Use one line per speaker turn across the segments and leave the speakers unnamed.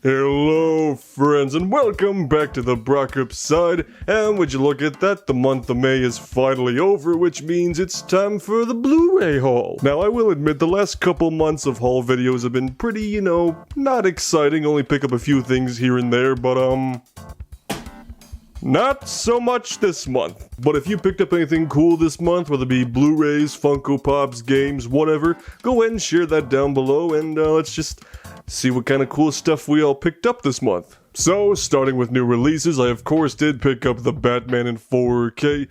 Hello friends and welcome back to the Brockopp side, and would you look at that, the month of May is finally over, which means it's time for the Blu-ray haul. Now I will admit the last couple months of haul videos have been pretty, not exciting, only pick up a few things here and there, but not so much this month. But if you picked up anything cool this month, whether it be Blu-rays, Funko Pops, games, whatever, go ahead and share that down below, and let's just see what kind of cool stuff we all picked up this month. So, starting with new releases, I of course did pick up The Batman in 4K.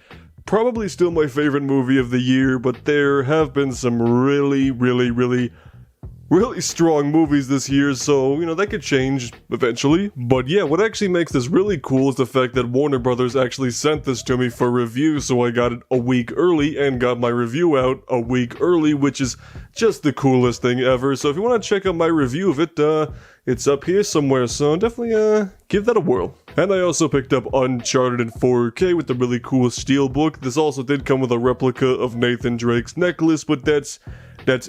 Probably still my favorite movie of the year, but there have been some really strong movies this year, so, that could change eventually. But yeah, what actually makes this really cool is the fact that Warner Brothers actually sent this to me for review, so I got it a week early and got my review out a week early, which is just the coolest thing ever. So if you want to check out my review of it, it's up here somewhere, so definitely give that a whirl. And I also picked up Uncharted in 4K with the really cool steelbook. This also did come with a replica of Nathan Drake's necklace, but that's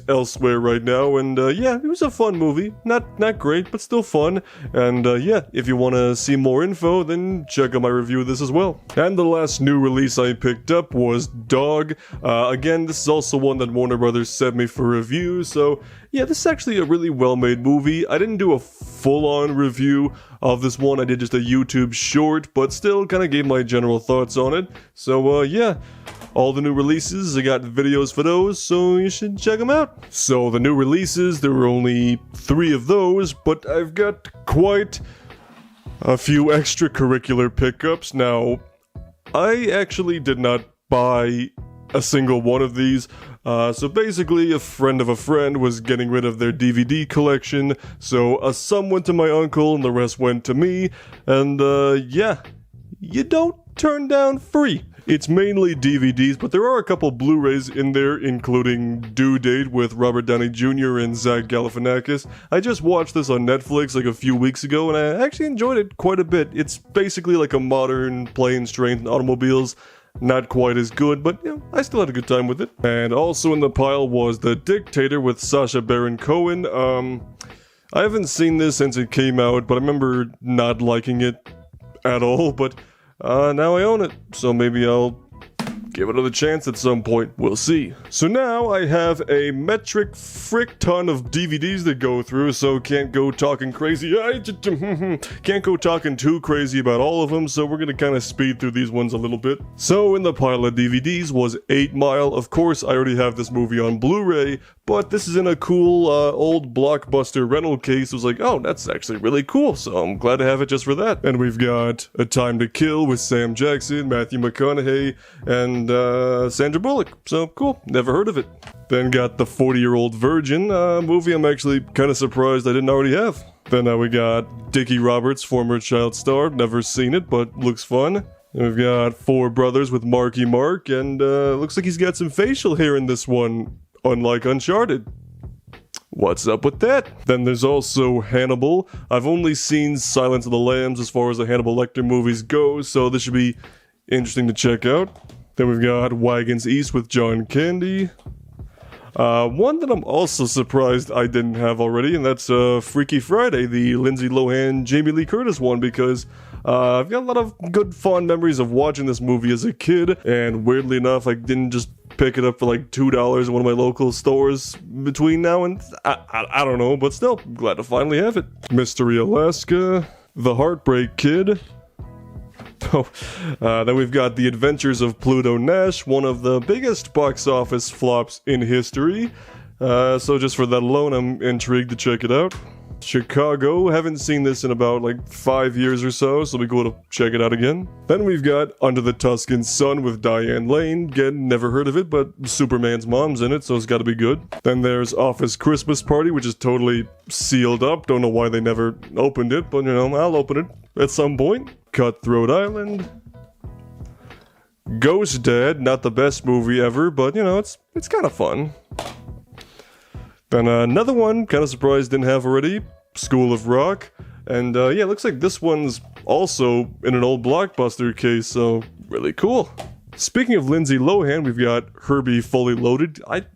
elsewhere right now, and yeah, it was a fun movie. Not great, but still fun. And yeah, if you want to see more info, then check out my review of this as well. And the last new release I picked up was Dog. Again, this is also one that Warner Brothers sent me for review, so yeah, this is actually a really well-made movie. I didn't do a full-on review of this one, I did just a YouTube short, but still kind of gave my general thoughts on it. So yeah, all the new releases, I got videos for those, so you should check them out. So the new releases, there were only 3 of those, but I've got quite a few extracurricular pickups. Now, I actually did not buy a single one of these. So basically, a friend of a friend was getting rid of their DVD collection, so some went to my uncle and the rest went to me, and yeah, you don't turn down free. It's mainly DVDs, but there are a couple Blu-rays in there, including Due Date with Robert Downey Jr. and Zach Galifianakis. I just watched this on Netflix like a few weeks ago, and I actually enjoyed it quite a bit. It's basically like a modern Planes, Trains, and Automobiles. Not quite as good, but I still had a good time with it. And also in the pile was The Dictator with Sacha Baron Cohen. I haven't seen this since it came out, but I remember not liking it at all, but now I own it, so maybe I'll give it another chance at some point. We'll see. So now I have a metric frick ton of DVDs to go through, so can't go talking crazy. Can't go talking too crazy about all of them, so we're gonna kind of speed through these ones a little bit. So in the pile of DVDs was 8 Mile. Of course, I already have this movie on Blu-ray, but this is in a cool old Blockbuster rental case. I was like, oh, that's actually really cool, so I'm glad to have it just for that. And we've got A Time to Kill with Sam Jackson, Matthew McConaughey, and Sandra Bullock. So cool, never heard of it. Then got The 40-Year-Old Virgin, movie I'm actually kind of surprised I didn't already have. Then we got Dickie Roberts, former child star, never seen it, but looks fun. And we've got Four Brothers with Marky Mark, and looks like he's got some facial hair in this one, unlike Uncharted. What's up with that? Then there's also Hannibal. I've only seen Silence of the Lambs as far as the Hannibal Lecter movies go, so this should be interesting to check out. Then we've got Wagons East with John Candy. One that I'm also surprised I didn't have already, and that's Freaky Friday, the Lindsay Lohan, Jamie Lee Curtis one, because I've got a lot of good fond memories of watching this movie as a kid, and weirdly enough, I didn't just pick it up for like $2 in one of my local stores between now and I don't know, but still, glad to finally have it. Mystery Alaska, The Heartbreak Kid. Then we've got The Adventures of Pluto Nash, one of the biggest box office flops in history. So just for that alone, I'm intrigued to check it out. Chicago, haven't seen this in about like 5 years or so, so it'll be cool to check it out again. Then we've got Under the Tuscan Sun with Diane Lane. Again, never heard of it, but Superman's mom's in it, so it's gotta be good. Then there's Office Christmas Party, which is totally sealed up. Don't know why they never opened it, but I'll open it at some point. Cutthroat Island. Ghost Dad, not the best movie ever, but it's kind of fun. Then another one, kind of surprised didn't have already, School of Rock. And yeah, looks like this one's also in an old Blockbuster case, so really cool. Speaking of Lindsay Lohan, we've got Herbie Fully Loaded. I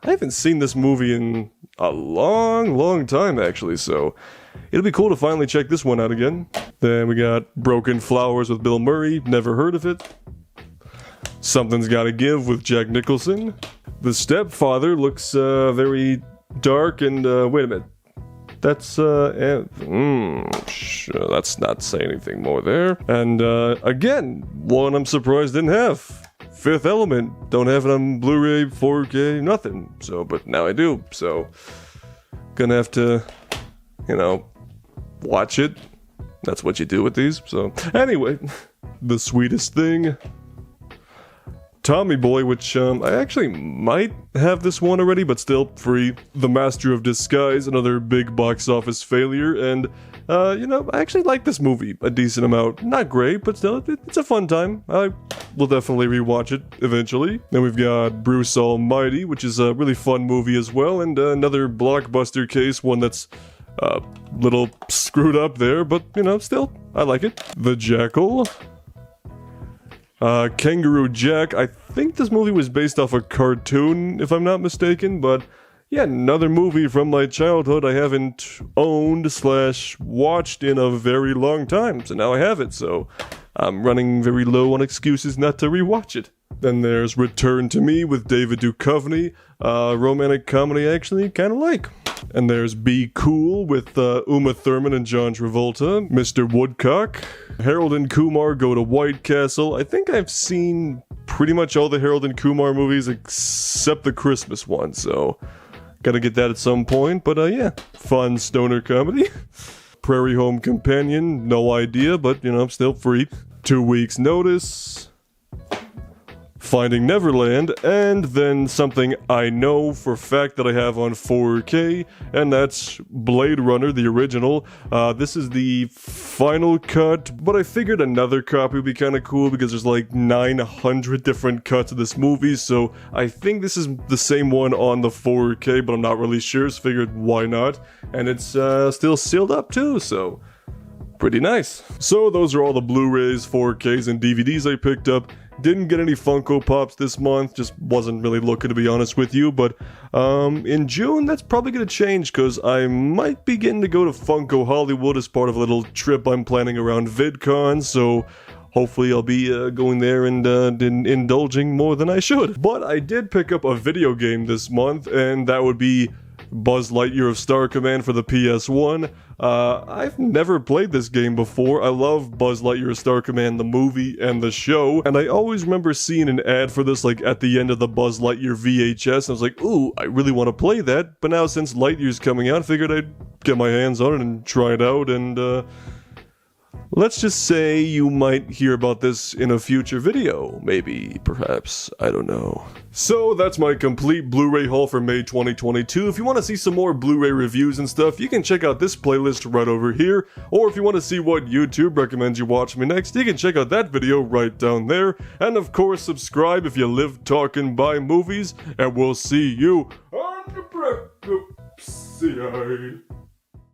haven't seen this movie in a long time, actually, so it'll be cool to finally check this one out again. Then we got Broken Flowers with Bill Murray, never heard of it. Something's Gotta Give with Jack Nicholson. The Stepfather looks very dark and, wait a minute. That's, let's not say anything more there. And, again, one I'm surprised didn't have. Fifth Element, don't have it on Blu-ray, 4K, nothing. So, but now I do, so gonna have to, you know, watch it. That's what you do with these, so. Anyway, The Sweetest Thing. Tommy Boy, which I actually might have this one already, but still free. The Master of Disguise, another big box office failure, and you know, I actually like this movie a decent amount. Not great, but still, it's a fun time. I will definitely rewatch it eventually. Then we've got Bruce Almighty, which is a really fun movie as well, and another blockbuster case, one that's a little screwed up there, but you know, still, I like it. The Jackal. Kangaroo Jack, I think this movie was based off a cartoon, if I'm not mistaken, but yeah, another movie from my childhood I haven't owned / watched in a very long time, so now I have it, so I'm running very low on excuses not to rewatch it. Then there's Return to Me with David Duchovny, romantic comedy I actually kinda like. And there's Be Cool with Uma Thurman and John Travolta. Mr. Woodcock. Harold and Kumar Go to White Castle. I think I've seen pretty much all the Harold and Kumar movies except the Christmas one, so gotta get that at some point. But yeah, fun stoner comedy. Prairie Home Companion, no idea, but you know, still free. 2 Weeks Notice. Finding Neverland, and then something I know for a fact that I have on 4K, and that's Blade Runner, the original. This is the final cut, but I figured another copy would be kind of cool because there's like 900 different cuts of this movie, so I think this is the same one on the 4K, but I'm not really sure, so figured why not. And it's still sealed up too, so pretty nice. So those are all the Blu-rays, 4Ks, and DVDs I picked up. Didn't get any Funko Pops this month, just wasn't really looking, to be honest with you, but in June that's probably going to change because I might be getting to go to Funko Hollywood as part of a little trip I'm planning around VidCon, so hopefully I'll be going there and indulging more than I should. But I did pick up a video game this month, and that would be Buzz Lightyear of Star Command for the PS1. I've never played this game before. I love Buzz Lightyear of Star Command, the movie and the show, and I always remember seeing an ad for this like at the end of the Buzz Lightyear VHS, and I was like, ooh, I really want to play that, but now since Lightyear's coming out, I figured I'd get my hands on it and try it out, and let's just say you might hear about this in a future video, maybe, perhaps, I don't know. So that's my complete Blu-ray haul for May 2022. If you want to see some more Blu-ray reviews and stuff, you can check out this playlist right over here, or if you want to see what YouTube recommends you watch me next, you can check out that video right down there, and of course subscribe if you live, talk, and buy movies, and we'll see you on the Brockopp side.